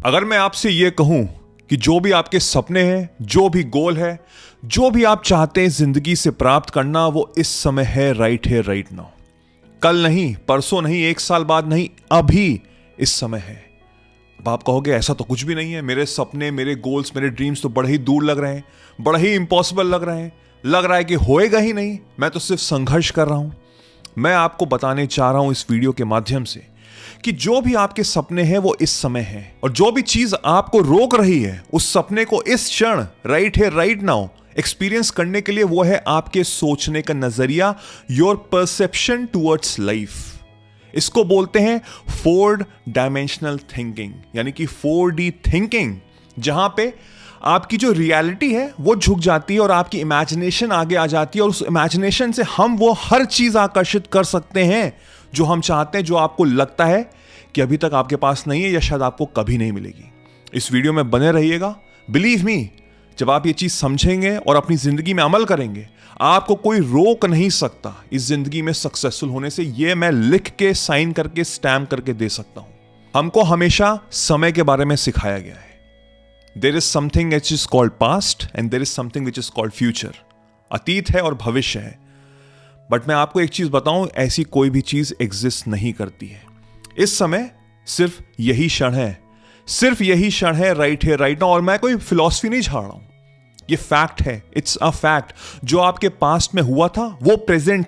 अगर मैं आपसे यह कहूं कि जो भी आपके सपने हैं, जो भी गोल है, जो भी आप चाहते हैं जिंदगी से प्राप्त करना, वो इस समय है राइट नाउ। कल नहीं, परसों नहीं, एक साल बाद नहीं, अभी इस समय है। अब आप कहोगे ऐसा तो कुछ भी नहीं है, मेरे सपने, मेरे गोल्स, मेरे ड्रीम्स तो बड़े ही दूर लग रहे हैं, बड़े ही इम्पॉसिबल लग रहे हैं, लग रहा है कि होएगा ही नहीं, मैं तो सिर्फ संघर्ष कर रहा हूं। मैं आपको बताने चाह रहा हूं इस वीडियो के माध्यम से कि जो भी आपके सपने हैं वो इस समय है, और जो भी चीज आपको रोक रही है उस सपने को इस क्षण राइट नाउ एक्सपीरियंस करने के लिए, वो है आपके सोचने का नजरिया, योर परसेप्शन टुवर्ड्स लाइफ। इसको बोलते हैं 4 डायमेंशनल थिंकिंग, यानी कि 4D थिंकिंग, जहां पे आपकी जो रियलिटी है वो झुक जाती है और आपकी इमेजिनेशन आगे आ जाती है, और उस इमेजिनेशन से हम वो हर चीज आकर्षित कर सकते हैं जो हम चाहते हैं, जो आपको लगता है कि अभी तक आपके पास नहीं है या शायद आपको कभी नहीं मिलेगी। इस वीडियो में बने रहिएगा। बिलीव मी, जब आप ये चीज समझेंगे और अपनी जिंदगी में अमल करेंगे, आपको कोई रोक नहीं सकता इस जिंदगी में सक्सेसफुल होने से। ये मैं लिख के, साइन करके, स्टैम्प करके दे सकता हूं। हमको हमेशा समय के बारे में सिखाया गया है। There is something which is called past and there is something which is called future. अतीत है और भविष्य है। बट मैं आपको एक चीज बताऊं, ऐसी कोई भी चीज एग्जिस्ट नहीं करती है। इस समय सिर्फ यही क्षण है, सिर्फ यही क्षण है राइट नाउ। और मैं कोई फिलॉसफी नहीं झाड़ रहा हूं, ये फैक्ट है, इट्स अ फैक्ट। जो आपके पास्ट में हुआ था वो प्रेजेंट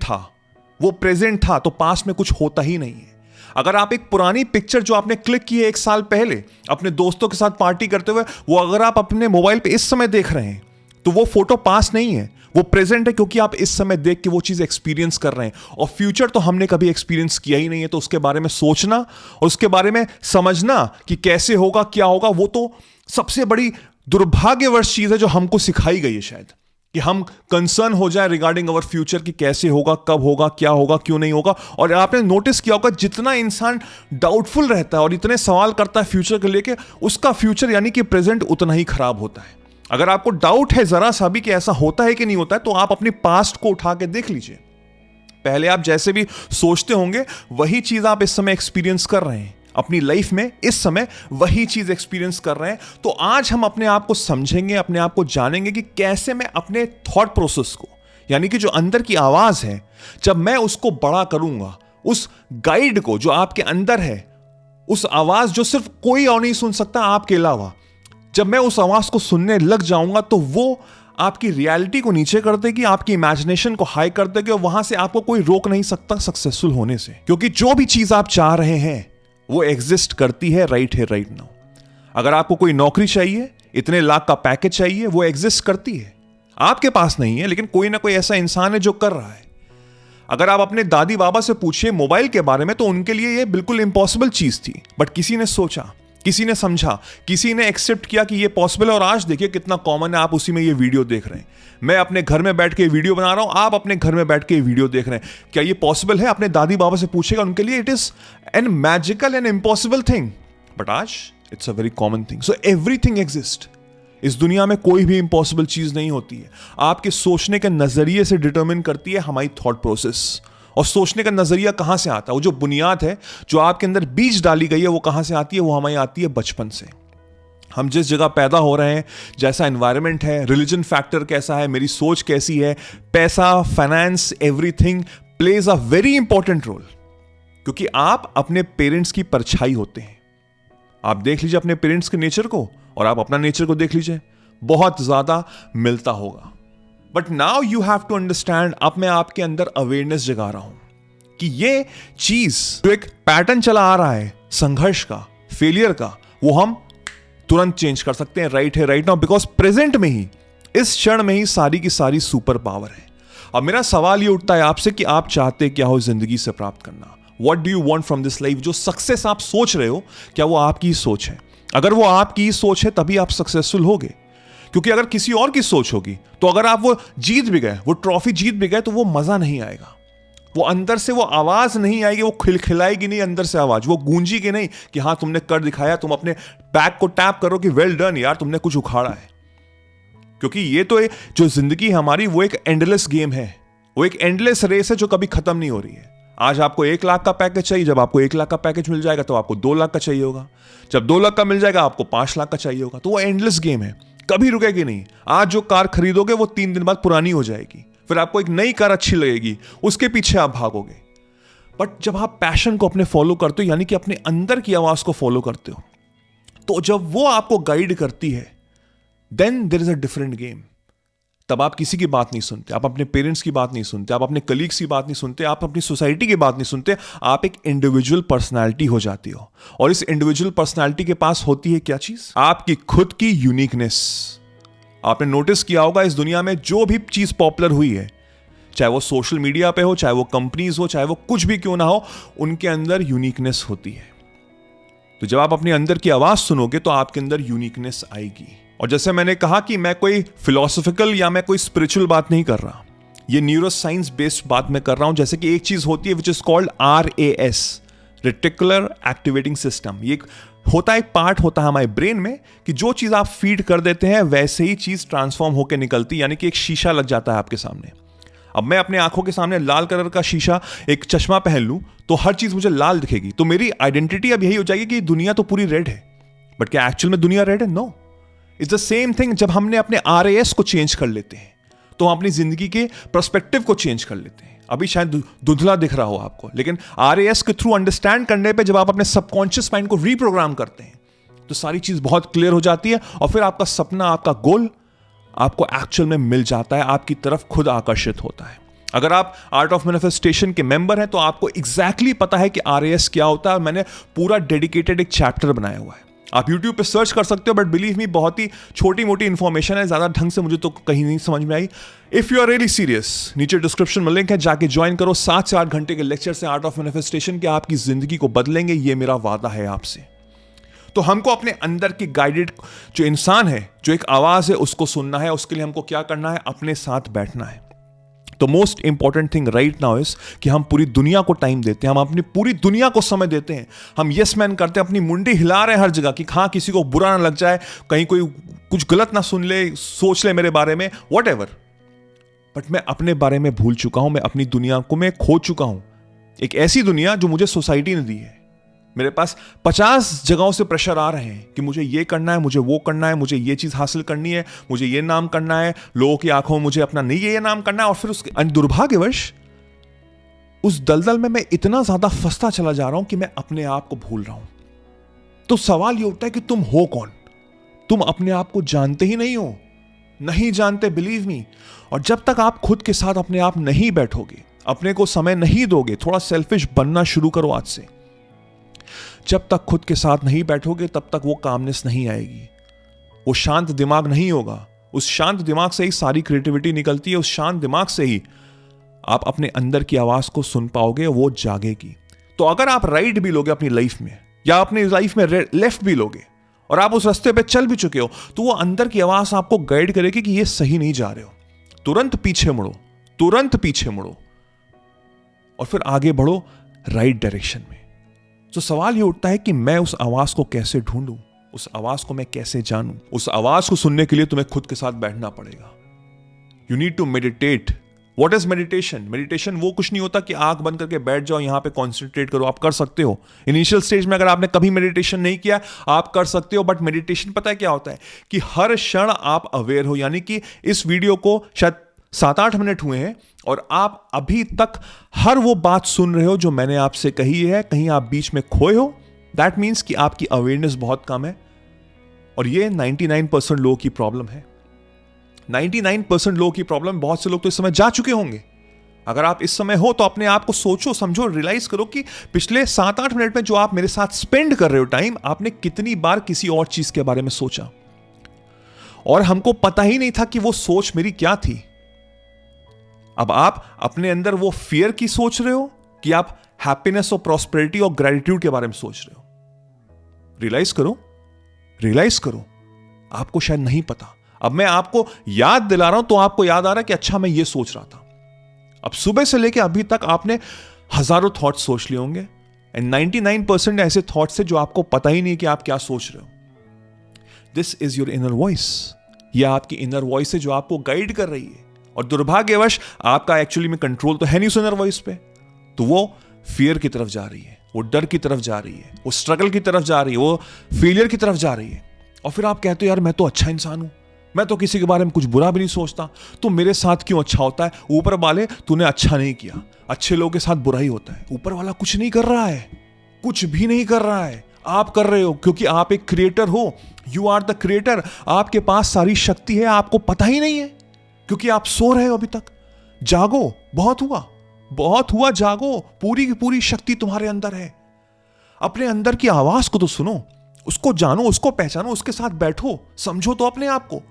था, तो पास्ट में कुछ होता ही नहीं है। अगर आप एक पुरानी पिक्चर जो आपने क्लिक की है 1 साल पहले अपने दोस्तों के साथ पार्टी करते हुए, वो अगर आप अपने मोबाइल पे इस समय देख रहे हैं, तो वो फोटो पास्ट नहीं है, वो प्रेजेंट है, क्योंकि आप इस समय देख के वो चीज एक्सपीरियंस कर रहे हैं। और फ्यूचर तो हमने कभी एक्सपीरियंस किया ही नहीं है, तो उसके बारे में सोचना और उसके बारे में समझना कि कैसे होगा, क्या होगा, वो तो सबसे बड़ी दुर्भाग्यवश चीज है जो हमको सिखाई गई है शायद, कि हम कंसर्न हो जाए रिगार्डिंग अवर फ्यूचर कि कैसे होगा, कब होगा, क्या होगा, क्यों नहीं होगा। और आपने नोटिस किया होगा, जितना इंसान डाउटफुल रहता है और इतने सवाल करता है फ्यूचर को लेके, उसका फ्यूचर यानी कि प्रेजेंट उतना ही खराब होता है। अगर आपको डाउट है जरा सा भी कि ऐसा होता है कि नहीं होता है, तो आप अपनी पास्ट को उठा के देख लीजिए। पहले आप जैसे भी सोचते होंगे वही चीज आप इस समय एक्सपीरियंस कर रहे हैं अपनी लाइफ में, इस समय वही चीज एक्सपीरियंस कर रहे हैं। तो आज हम अपने आप को समझेंगे, अपने आप को जानेंगे कि कैसे मैं अपने थॉट प्रोसेस को, यानी कि जो अंदर की आवाज है, जब मैं उसको बड़ा करूंगा, उस गाइड को जो आपके अंदर है, उस आवाज जो सिर्फ कोई और नहीं सुन सकता आपके अलावा, जब मैं उस आवाज को सुनने लग जाऊंगा, तो वो आपकी रियलिटी को नीचे कर देगी, आपकी इमेजिनेशन को हाई कर देगी, और वहां से आपको कोई रोक नहीं सकता सक्सेसफुल होने से। क्योंकि जो भी चीज आप चाह रहे हैं वो एग्जिस्ट करती है राइट नाउ। अगर आपको कोई नौकरी चाहिए, इतने लाख का पैकेज चाहिए, वो एग्जिस्ट करती है। आपके पास नहीं है, लेकिन कोई ना कोई ऐसा इंसान है जो कर रहा है। अगर आप अपने दादी बाबा से पूछिए मोबाइल के बारे में, तो उनके लिए ये बिल्कुल इंपॉसिबल चीज थी, बट किसी ने सोचा, किसी ने समझा, किसी ने एक्सेप्ट किया कि ये पॉसिबल है, और आज देखिए कितना कॉमन है। आप उसी में ये वीडियो देख रहे हैं, मैं अपने घर में बैठ के वीडियो बना रहा हूं, आप अपने घर में बैठ के वीडियो देख रहे हैं। क्या ये पॉसिबल है? अपने दादी बाबा से पूछेगा, उनके लिए it is an magical and impossible thing, but आज it's a very common thing. So everything exist. इस दुनिया में कोई भी इंपॉसिबल चीज नहीं होती है। आपके सोचने के नजरिए से डिटरमिन करती है हमारी थॉट प्रोसेस। और सोचने का नजरिया कहां से आता है, वो जो बुनियाद है, जो आपके अंदर बीज डाली गई है, वो कहां से आती है? वो हमारी आती है बचपन से। हम जिस जगह पैदा हो रहे हैं, जैसा एनवायरनमेंट है, रिलीजन फैक्टर कैसा है, मेरी सोच कैसी है, पैसा, finance, everything plays a very important role. क्योंकि आप अपने पेरेंट्स की परछाई होते हैं। आप देख लीजिए अपने पेरेंट्स के नेचर को और आप अपना नेचर को देख लीजिए, बहुत ज्यादा मिलता होगा। But now you have to understand, अब मैं आपके अंदर अवेयरनेस जगा रहा हूं कि ये चीज जो एक पैटर्न चला आ रहा है संघर्ष का, फेलियर का, वो हम तुरंत चेंज कर सकते हैं राइट नाउ। बिकॉज प्रेजेंट में ही, इस क्षण में ही सारी की सारी सुपर पावर है। अब मेरा सवाल ये उठता है आपसे कि आप चाहते क्या हो जिंदगी से प्राप्त करना? What do you want from this life? जो सक्सेस आप सोच रहे हो, क्या वो आपकी ही सोच है? अगर वो आपकी ही सोच है, तभी आप सक्सेसफुल होगे। क्योंकि अगर किसी और की सोच होगी, तो अगर आप वो जीत भी गए, वो ट्रॉफी जीत भी गए, तो वो मजा नहीं आएगा। वो अंदर से वो आवाज नहीं आएगी, वो खिलखिलाएगी नहीं अंदर से आवाज, वो गूंजीगी नहीं कि हाँ तुमने कर दिखाया। तुम अपने बैक को टैप करो कि वेल डन यार, तुमने कुछ उखाड़ा है। क्योंकि ये तो जो जिंदगी हमारी, वो एक एंडलेस गेम है, वो एक एंडलेस रेस है जो कभी खत्म नहीं हो रही है। आज आपको 1 लाख का पैकेज चाहिए, जब आपको 1 लाख का पैकेज मिल जाएगा तो आपको 2 लाख का चाहिए होगा, जब 2 लाख का मिल जाएगा आपको 5 लाख का चाहिए होगा। तो वो एंडलेस गेम है, कभी रुकेगी नहीं। आज जो कार खरीदोगे वो 3 दिन बाद पुरानी हो जाएगी, फिर आपको एक नई कार अच्छी लगेगी, उसके पीछे आप भागोगे। बट जब आप पैशन को अपने फॉलो करते हो, यानी कि अपने अंदर की आवाज को फॉलो करते हो, तो जब वो आपको गाइड करती है, then there is a different game. तब आप किसी की बात नहीं सुनते, आप अपने पेरेंट्स की बात नहीं सुनते, आप अपने कलीग्स की बात नहीं सुनते, आप अपनी सोसाइटी की बात नहीं सुनते। आप एक इंडिविजुअल पर्सनालिटी हो जाती हो, और इस इंडिविजुअल पर्सनालिटी के पास होती है क्या चीज? आपकी खुद की यूनिकनेस। आपने नोटिस किया होगा इस दुनिया में जो भी चीज पॉपुलर हुई है, चाहे वो सोशल मीडिया पे हो, चाहे वो कंपनीज हो, चाहे वो कुछ भी क्यों ना हो, उनके अंदर यूनिकनेस होती है। तो जब आप अपने अंदर की आवाज सुनोगे तो आपके अंदर यूनिकनेस आएगी। और जैसे मैंने कहा कि मैं कोई फिलोसॉफिकल या मैं कोई स्पिरिचुअल बात नहीं कर रहा, ये न्यूरो साइंस बेस्ड बात मैं कर रहा हूं। जैसे कि एक चीज होती है विच is called RAS, reticular activating system. ये होता है, एक पार्ट होता है हमारे ब्रेन में कि जो चीज आप फीड कर देते हैं वैसे ही चीज ट्रांसफॉर्म होकर निकलती, यानी कि एक शीशा लग जाता है आपके सामने। अब मैं अपने आंखों के सामने लाल कलर का शीशा, एक चश्मा पहन लूं तो हर चीज मुझे लाल दिखेगी, तो मेरी आइडेंटिटी अब यही हो जाएगी कि दुनिया तो पूरी रेड है। बट क्या एक्चुअल में दुनिया रेड है? No, it's the same thing. जब हमने अपने RAS को चेंज कर लेते हैं तो हम अपनी जिंदगी के पर्सपेक्टिव को चेंज कर लेते हैं। अभी शायद धुंधला दिख रहा हो आपको, लेकिन RAS के थ्रू अंडरस्टैंड करने पे जब आप अपने सबकॉन्शियस माइंड को रीप्रोग्राम करते हैं तो सारी चीज बहुत क्लियर हो जाती है, और फिर आपका सपना, आपका गोल आपको एक्चुअल में मिल जाता है, आपकी तरफ खुद आकर्षित होता है। अगर आप आर्ट ऑफ मैनिफेस्टेशन के मेंबर हैं तो आपको एग्जैक्टली पता है कि RAS क्या होता है। मैंने पूरा डेडिकेटेड एक चैप्टर बनाया हुआ है, आप YouTube पे सर्च कर सकते हो। बट बिलीव मी, बहुत ही छोटी मोटी इंफॉर्मेशन है, ज्यादा ढंग से मुझे तो कहीं नहीं समझ में आई। If you are really serious, नीचे डिस्क्रिप्शन में लिंक है, जाके ज्वाइन करो। 7 से 8 घंटे के लेक्चर से आर्ट ऑफ मैनिफेस्टेशन के आपकी जिंदगी को बदलेंगे, ये मेरा वादा है आपसे। तो हमको अपने अंदर की गाइडेड जो इंसान है, जो एक आवाज है, उसको सुनना है। उसके लिए हमको क्या करना है? अपने साथ बैठना है। तो most important thing right now is कि हम पूरी दुनिया को टाइम देते हैं, हम अपनी पूरी दुनिया को समय देते हैं। हम यस मैन करते हैं, अपनी मुंडी हिला रहे हैं हर जगह कि हाँ, किसी को बुरा ना लग जाए, कहीं कोई कुछ गलत ना सुन ले, सोच ले मेरे बारे में, वट एवर। बट मैं अपने बारे में भूल चुका हूं, मैं अपनी दुनिया को मैं खो चुका हूं। एक ऐसी दुनिया जो मुझे सोसाइटी ने दी है। मेरे पास 50 जगहों से प्रेशर आ रहे हैं कि मुझे ये करना है, मुझे वो करना है, मुझे ये चीज हासिल करनी है, मुझे ये नाम करना है, लोगों की आंखों में मुझे अपना नहीं ये नाम करना है। और फिर उसके दुर्भाग्यवश उस दलदल में मैं इतना ज्यादा फंसता चला जा रहा हूं कि मैं अपने आप को भूल रहा हूं। तो सवाल ये उठता है कि तुम हो कौन? तुम अपने आप को जानते ही नहीं हो, नहीं जानते, बिलीव मी। और जब तक आप खुद के साथ अपने आप नहीं बैठोगे, अपने को समय नहीं दोगे, थोड़ा सेल्फिश बनना शुरू करो आज से। जब तक खुद के साथ नहीं बैठोगे तब तक वो कामनेस नहीं आएगी, वो शांत दिमाग नहीं होगा। उस शांत दिमाग से ही सारी क्रिएटिविटी निकलती है, उस शांत दिमाग से ही आप अपने अंदर की आवाज को सुन पाओगे, वो जागेगी। तो अगर आप राइट भी लोगे अपनी लाइफ में, या अपनी लाइफ में लेफ्ट भी लोगे, और आप उस रास्ते पे चल भी चुके हो, तो वो अंदर की आवाज आपको गाइड करेगी कि ये सही नहीं जा रहे हो, तुरंत पीछे मुड़ो, तुरंत पीछे मुड़ो, और फिर आगे बढ़ो राइट डायरेक्शन में। तो सवाल ये उठता है कि मैं उस आवाज को कैसे ढूंढूं, उस आवाज को मैं कैसे जानूं? उस आवाज को सुनने के लिए तुम्हें खुद के साथ बैठना पड़ेगा। You need to meditate. What is meditation? Meditation वो कुछ नहीं होता कि आंख बंद करके बैठ जाओ, यहां पे कॉन्सेंट्रेट करो। आप कर सकते हो इनिशियल स्टेज में, अगर आपने कभी मेडिटेशन नहीं किया आप कर सकते हो। बट मेडिटेशन पता है क्या होता है? कि हर क्षण आप अवेयर हो। यानी कि इस वीडियो को शायद 7-8 मिनट हुए हैं और आप अभी तक हर वो बात सुन रहे हो जो मैंने आपसे कही है। कहीं आप बीच में खोए हो, दैट मीन्स कि आपकी अवेयरनेस बहुत कम है। और ये 99% लोगों की प्रॉब्लम है। 99% लोगों की प्रॉब्लम। बहुत से लोग तो इस समय जा चुके होंगे। अगर आप इस समय हो तो अपने आप को सोचो, समझो, रियलाइज करो कि पिछले 7-8 मिनट में जो आप मेरे साथ स्पेंड कर रहे हो टाइम, आपने कितनी बार किसी और चीज के बारे में सोचा, और हमको पता ही नहीं था कि वो सोच मेरी क्या थी। अब आप अपने अंदर वो फियर की सोच रहे हो कि आप हैप्पीनेस और प्रॉस्पेरिटी और ग्रेटिट्यूड के बारे में सोच रहे हो? रियलाइज करो, रियलाइज करो। आपको शायद नहीं पता। अब मैं आपको याद दिला रहा हूं तो आपको याद आ रहा है कि अच्छा मैं ये सोच रहा था। अब सुबह से लेकर अभी तक आपने हजारों थॉट्स सोच लिए होंगे, एंड 99% ऐसे थॉट्स है जो आपको पता ही नहीं कि आप क्या सोच रहे हो। This is your inner voice. यह आपकी इनर वॉइस है जो आपको गाइड कर रही है। और दुर्भाग्यवश आपका एक्चुअली में कंट्रोल तो है नहीं उस इनर वॉइस पे, तो वो फियर की तरफ जा रही है, वो डर की तरफ जा रही है, वो स्ट्रगल की तरफ जा रही है, वो फेलियर की तरफ जा रही है। और फिर आप कहते हो यार मैं तो अच्छा इंसान हूं, मैं तो किसी के बारे में कुछ बुरा भी नहीं सोचता, तो मेरे साथ क्यों अच्छा होता है? ऊपर वाले तूने अच्छा नहीं किया, अच्छे लोगों के साथ बुरा ही होता है। ऊपर वाला कुछ नहीं कर रहा है, कुछ भी नहीं कर रहा है, आप कर रहे हो, क्योंकि आप एक क्रिएटर हो। You are the creator. आपके पास सारी शक्ति है, आपको पता ही नहीं है, क्योंकि आप सो रहे हो अभी तक। जागो, बहुत हुआ, बहुत हुआ, जागो। पूरी की पूरी शक्ति तुम्हारे अंदर है। अपने अंदर की आवाज को तो सुनो, उसको जानो, उसको पहचानो, उसके साथ बैठो, समझो तो अपने आप को।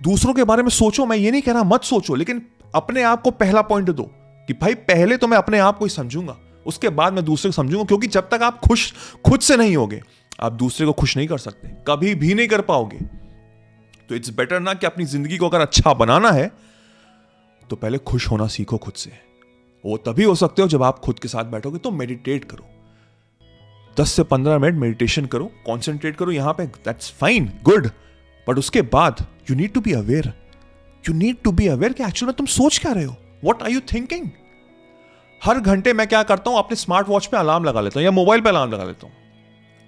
दूसरों के बारे में सोचो, मैं ये नहीं कह रहा मत सोचो, लेकिन अपने आप को पहला पॉइंट दो कि भाई पहले तो मैं अपने आप को ही समझूंगा, उसके बाद मैं दूसरे को समझूंगा। क्योंकि जब तक आप खुश खुद से नहीं होगे, आप दूसरे को खुश नहीं कर सकते, कभी भी नहीं कर पाओगे। तो इट्स बेटर ना कि अपनी जिंदगी को अगर अच्छा बनाना है तो पहले खुश होना सीखो खुद से। वो तभी हो सकते हो जब आप खुद के साथ बैठोगे। तो मेडिटेट करो, 10 से 15 मिनट मेडिटेशन करो, कॉन्सेंट्रेट करो यहां पे, दैट्स फाइन, गुड। बट उसके बाद you need to be aware, you need to be aware कि एक्चुअली में तुम सोच क्या रहे हो, व्हाट आर यू थिंकिंग। हर घंटे मैं क्या करता हूं, अपने स्मार्ट वॉच पे अलार्म लगा लेता हूं या मोबाइल पे अलार्म लगा लेता हूं।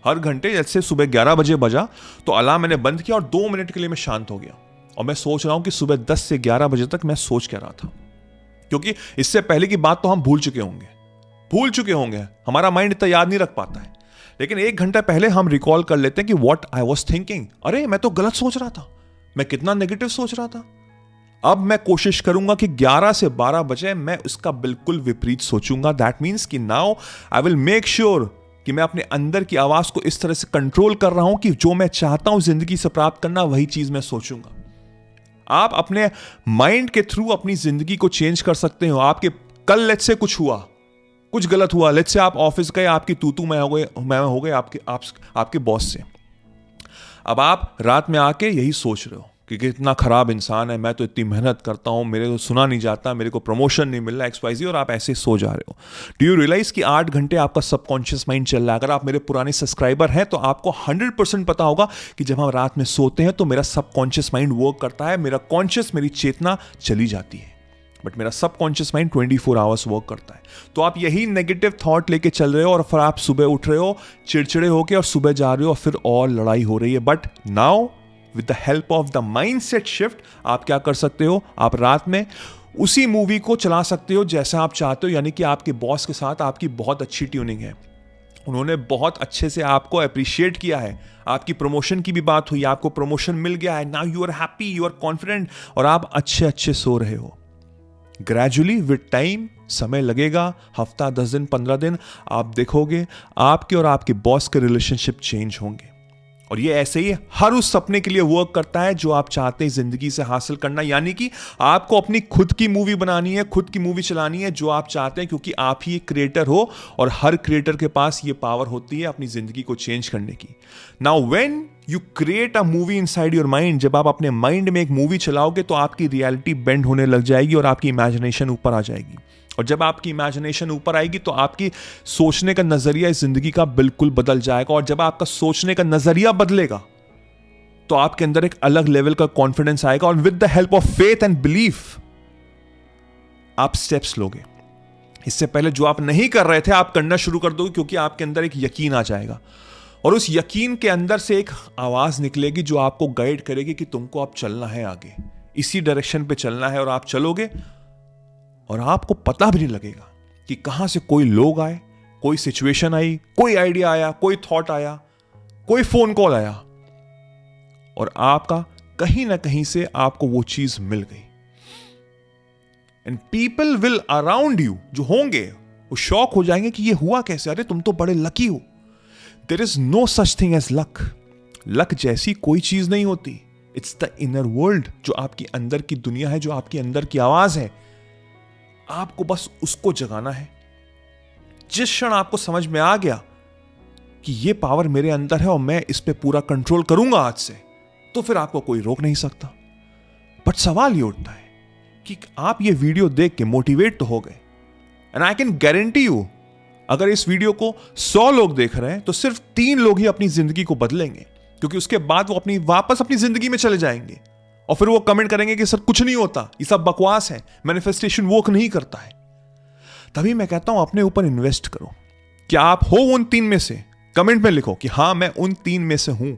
हर घंटे, जैसे सुबह 11 बजे बजा तो अलार्म मैंने बंद किया और 2 मिनट के लिए मैं शांत हो गया। और मैं सोच रहा हूं कि सुबह 10 से 11 बजे तक मैं सोच क्या रहा था, क्योंकि इससे पहले की बात तो हम भूल चुके होंगे, हमारा माइंड इतना याद नहीं रख पाता है। लेकिन 1 घंटा पहले हम रिकॉल कर लेते हैं कि व्हाट आई वाज थिंकिंग। अरे मैं तो गलत सोच रहा था, मैं कितना नेगेटिव सोच रहा था। अब मैं कोशिश करूंगा कि 11 से 12 बजे मैं उसका बिल्कुल विपरीत सोचूंगा। दैट मीन्स कि now I will make sure कि मैं अपने अंदर की आवाज को इस तरह से कंट्रोल कर रहा हूं कि जो मैं चाहता हूं जिंदगी से प्राप्त करना, वही चीज मैं सोचूंगा। आप अपने माइंड के थ्रू अपनी जिंदगी को चेंज कर सकते हो। आपके कल लेट्स से कुछ गलत हुआ, लेट्स से आप ऑफिस गए, आपकी तू मैं हो गए आपके बॉस से। अब आप रात में आके यही सोच रहे हो कि कितना खराब इंसान है, मैं तो इतनी मेहनत करता हूं, मेरे को सुना नहीं जाता, मेरे को प्रमोशन नहीं मिल रहा, XYZ, और आप ऐसे सो जा रहे हो। डू यू रियलाइज कि 8 घंटे आपका सबकॉन्शियस माइंड चल रहा है? अगर आप मेरे पुराने सब्सक्राइबर हैं तो आपको 100% पता होगा कि जब हम रात में सोते हैं तो मेरा सबकॉन्शियस माइंड वर्क करता है, मेरी चेतना चली जाती है, बट मेरा सबकॉन्शियस माइंड 24 आवर्स वर्क करता है। तो आप यही नेगेटिव थॉट लेके चल रहे हो और फिर आप सुबह उठ रहे हो चिड़चिड़े होके और सुबह जा रहे हो और फिर और लड़ाई हो रही है। But now with the help of the mindset shift आप क्या कर सकते हो, आप रात में उसी मूवी को चला सकते हो जैसा आप चाहते हो। यानी कि आपके बॉस के साथ आपकी बहुत अच्छी ट्यूनिंग है, उन्होंने बहुत अच्छे से आपको अप्रिशिएट किया है, आपकी प्रमोशन की भी बात हुई, आपको प्रमोशन मिल गया है, now you are happy, you are confident, और आप अच्छे सो रहे हो। ग्रेजुअली विद टाइम, समय लगेगा, हफ्ता, 10 दिन, 15 दिन, आप देखोगे आपके और आपके बॉस के रिलेशनशिप चेंज होंगे। और ये ऐसे ही हर उस सपने के लिए वर्क करता है जो आप चाहते हैं जिंदगी से हासिल करना। यानी कि आपको अपनी खुद की मूवी बनानी है, खुद की मूवी चलानी है जो आप चाहते हैं, क्योंकि आप ही एक क्रिएटर हो और हर क्रिएटर के पास ये पावर होती है अपनी जिंदगी को चेंज करने की। Now when you create a movie inside your mind, जब आप अपने माइंड में एक मूवी चलाओगे तो आपकी रियलिटी बेंड होने लग जाएगी और आपकी इमेजिनेशन ऊपर आ जाएगी। और जब आपकी इमेजिनेशन ऊपर आएगी तो आपकी सोचने का नजरिया इस जिंदगी का बिल्कुल बदल जाएगा। और जब आपका सोचने का नजरिया बदलेगा तो आपके अंदर एक अलग लेवल का कॉन्फिडेंस आएगा, और with the help of faith and belief आप स्टेप्स लोगे। इससे पहले जो आप नहीं कर रहे थे आप करना शुरू कर दोगे, क्योंकि आपके अंदर एक यकीन आ जाएगा, और उस यकीन के अंदर से एक आवाज निकलेगी जो आपको गाइड करेगी कि तुमको अब चलना है आगे, इसी डायरेक्शन पे चलना है। और आप चलोगे और आपको पता भी नहीं लगेगा कि कहां से कोई लोग आए, कोई सिचुएशन आई, कोई आइडिया आया, कोई थॉट आया, कोई फोन कॉल आया, और आपका कहीं ना कहीं से आपको वो चीज मिल गई। And people will around you जो होंगे वो शॉक हो जाएंगे कि ये हुआ कैसे, अरे तुम तो बड़े लकी हो। There is no such thing as luck. Luck जैसी कोई चीज नहीं होती। इट्स द इनर वर्ल्ड, जो आपकी अंदर की दुनिया है, जो आपकी अंदर की आवाज है, आपको बस उसको जगाना है। जिस क्षण आपको समझ में आ गया कि ये पावर मेरे अंदर है और मैं इस पे पूरा कंट्रोल करूंगा आज से, तो फिर आपको कोई रोक नहीं सकता। बट सवाल ये उठता है कि आप ये वीडियो देख के मोटिवेट तो हो गए, and I can guarantee you अगर इस वीडियो को 100 लोग देख रहे हैं तो सिर्फ 3 लोग ही अपनी जिंदगी को बदलेंगे, क्योंकि उसके बाद वो वापस अपनी जिंदगी में चले जाएंगे और फिर वो कमेंट करेंगे कि सर कुछ नहीं होता, ये सब बकवास है, मैनिफेस्टेशन वर्क नहीं करता है। तभी मैं कहता हूं अपने ऊपर इन्वेस्ट करो। क्या आप हो उन 3 में से? कमेंट में लिखो कि हाँ मैं उन 3 में से हूं,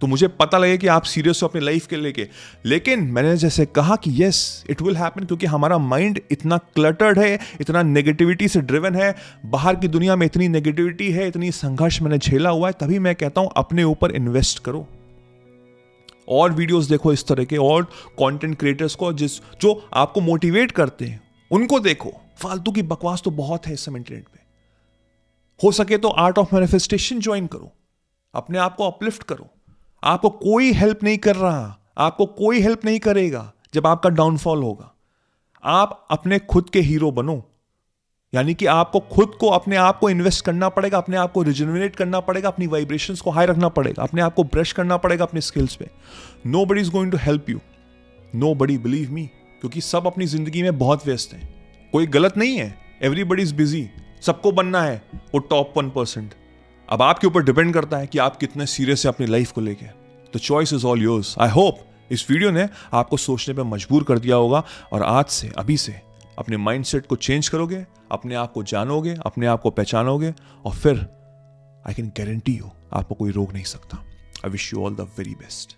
तो मुझे पता लगे कि आप सीरियस हो अपनी लाइफ के लेके। लेकिन मैंने जैसे कहा कि यस इट विल हैपन, क्योंकि हमारा माइंड इतना क्लटर्ड है, इतना नेगेटिविटी से ड्रिवन है, बाहर की दुनिया में इतनी नेगेटिविटी है, इतनी संघर्ष मैंने झेला हुआ है। तभी मैं कहता हूं अपने ऊपर इन्वेस्ट करो। और वीडियोस देखो इस तरह के, और कंटेंट क्रिएटर्स को जो आपको मोटिवेट करते हैं उनको देखो। फालतू की बकवास तो बहुत है इस समय इंटरनेट पे। हो सके तो आर्ट ऑफ मैनिफेस्टेशन ज्वाइन करो, अपने आप को अपलिफ्ट करो। आपको कोई हेल्प नहीं कर रहा, आपको कोई हेल्प नहीं करेगा जब आपका डाउनफॉल होगा। आप अपने खुद के हीरो बनो, यानी कि आपको खुद को, अपने आप को इन्वेस्ट करना पड़ेगा, अपने आप को रिजनरेट करना पड़ेगा, अपनी वाइब्रेशंस को हाई रखना पड़ेगा, अपने आप को ब्रश करना पड़ेगा अपने स्किल्स पे। Nobody is going to help you, nobody, believe me, क्योंकि सब अपनी जिंदगी में बहुत व्यस्त हैं। कोई गलत नहीं है, एवरीबडी इज बिजी, सबको बनना है वो टॉप 1%। अब आपके ऊपर डिपेंड करता है कि आप कितने सीरियस है अपनी लाइफ को लेके। The choice is all yours. I hope इस वीडियो ने आपको सोचने पे मजबूर कर दिया होगा, और आज से, अभी से अपने माइंडसेट को चेंज करोगे, अपने आप को जानोगे, अपने आप को पहचानोगे, और फिर आई कैन गारंटी यू आपको कोई रोक नहीं सकता। I wish you all the very best.